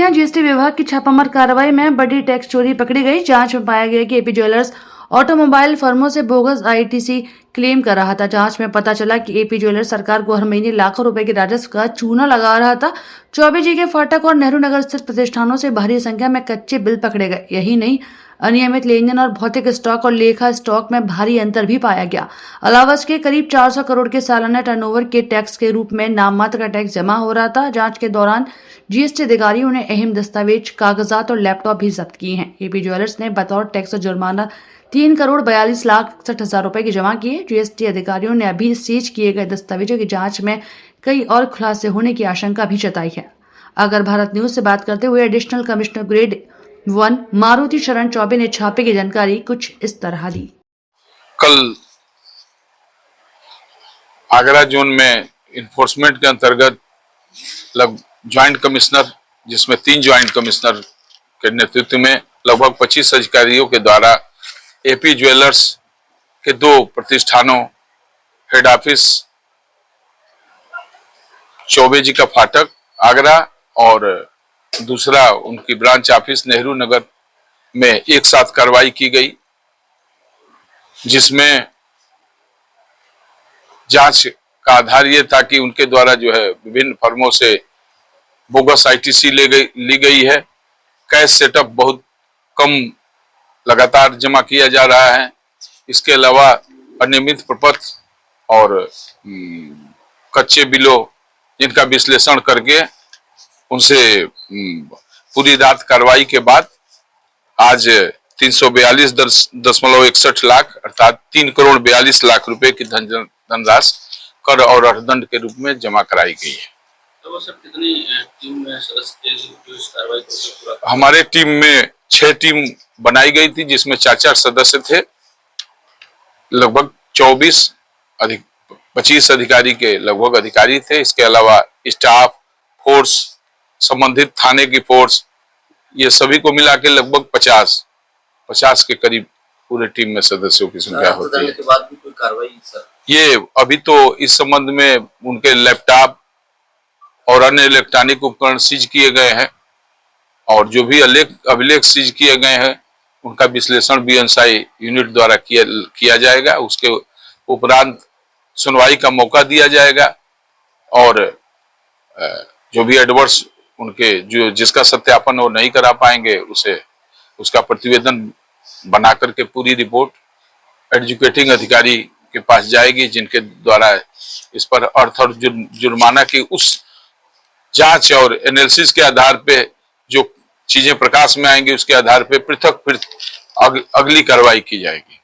सुर्खियां। जीएसटी विभाग की छापामार कार्रवाई में बड़ी टैक्स चोरी पकड़ी गई। जांच में पाया गया कि एपी ज्वेलर्स ऑटोमोबाइल फर्मों से बोगस आईटीसी क्लेम कर रहा था। जांच में पता चला कि एपी ज्वेलर्स सरकार को हर महीने लाखों रुपए के राजस्व का चूना लगा रहा था। चौबे जी के फाटक और नेहरू नगर स्थित प्रतिष्ठानों से भारी संख्या में कच्चे बिल पकड़े गए। यही नहीं, अनियमित लेन देन और भौतिक स्टॉक और लेखा स्टॉक में भारी अंतर भी पाया गया। अलावा इसके करीब 400 करोड़ के सालाना टर्नओवर के टैक्स के रूप में नाम मात्र का टैक्स जमा हो रहा था। जांच के दौरान जीएसटी अधिकारियों ने अहम दस्तावेज, कागजात और लैपटॉप भी जब्त किए हैं। एपी ज्वेलर्स ने बतौर टैक्स और जुर्माना 3,42,61,000 रुपए की जमा किए। जीएसटी अधिकारियों ने अभी सीज किए गए दस्तावेजों की जांच में कई और खुलासे होने की आशंका भी जताई है। अगर भारत न्यूज से बात करते हुए एडिशनल कमिश्नर ग्रेड 1 मारुति शरण चौबे ने छापे की जानकारी कुछ इस तरह दी। कल आगरा जोन में इन्फोर्समेंट के अंतर्गत ज्वाइंट कमिश्नर, जिसमें 3 ज्वाइंट कमिश्नर के नेतृत्व में लगभग 25 अधिकारियों के द्वारा एपी ज्वेलर्स के 2 प्रतिष्ठानों, हेड ऑफिस चौबे जी का फाटक आगरा और दूसरा उनकी ब्रांच ऑफिस नेहरू नगर में एक साथ कार्रवाई की गई, जिसमें जांच का आधार ये था कि उनके द्वारा जो है विभिन्न फर्मों से बोगस आईटीसी ली गई है। कैश सेटअप बहुत कम लगातार जमा किया जा रहा है। इसके अलावा अनियमित प्रपत्र और कच्चे बिलों जिनका विश्लेषण करके उनसे पूरी रात कार्रवाई के बाद आज 342.61 लाख अर्थात 3,42,00,000 रुपए की धनराशि कर और अर्थदंड के रूप में जमा कराई गई है। तो सर कितनी टीम में सदस्य थे जो इस कार्रवाई को पूरा? हमारे टीम में 6 टीम बनाई गई थी, जिसमें 4-4 सदस्य थे। लगभग 25 अधिकारी के लगभग अधिकारी थे। इसके अलावा स्टाफ, फोर्स, संबंधित थाने की फोर्स, ये सभी को मिला के लगभग 50 के करीब पूरे टीम में सदस्यों की संख्या होती है। के बाद भी कोई कार्रवाई सर? ये अभी तो इस संबंध में उनके लैपटॉप और अन्य इलेक्ट्रॉनिक उपकरण सीज किए गए हैं और जो भी अभिलेख सीज किए गए हैं उनका विश्लेषण बीएनएसआई यूनिट द्वारा किया जाएगा। उसके उपरांत सुनवाई का मौका दिया जाएगा और जो भी एडवर्स उनके जिसका सत्यापन वो नहीं करा पाएंगे उसका प्रतिवेदन बना करके पूरी रिपोर्ट एजुकेटिंग अधिकारी के पास जाएगी, जिनके द्वारा इस पर अर्थ और जुर्माना की उस जांच और एनालिसिस के आधार पे जो चीजें प्रकाश में आएंगी उसके आधार पे पृथक अगली कार्रवाई की जाएगी।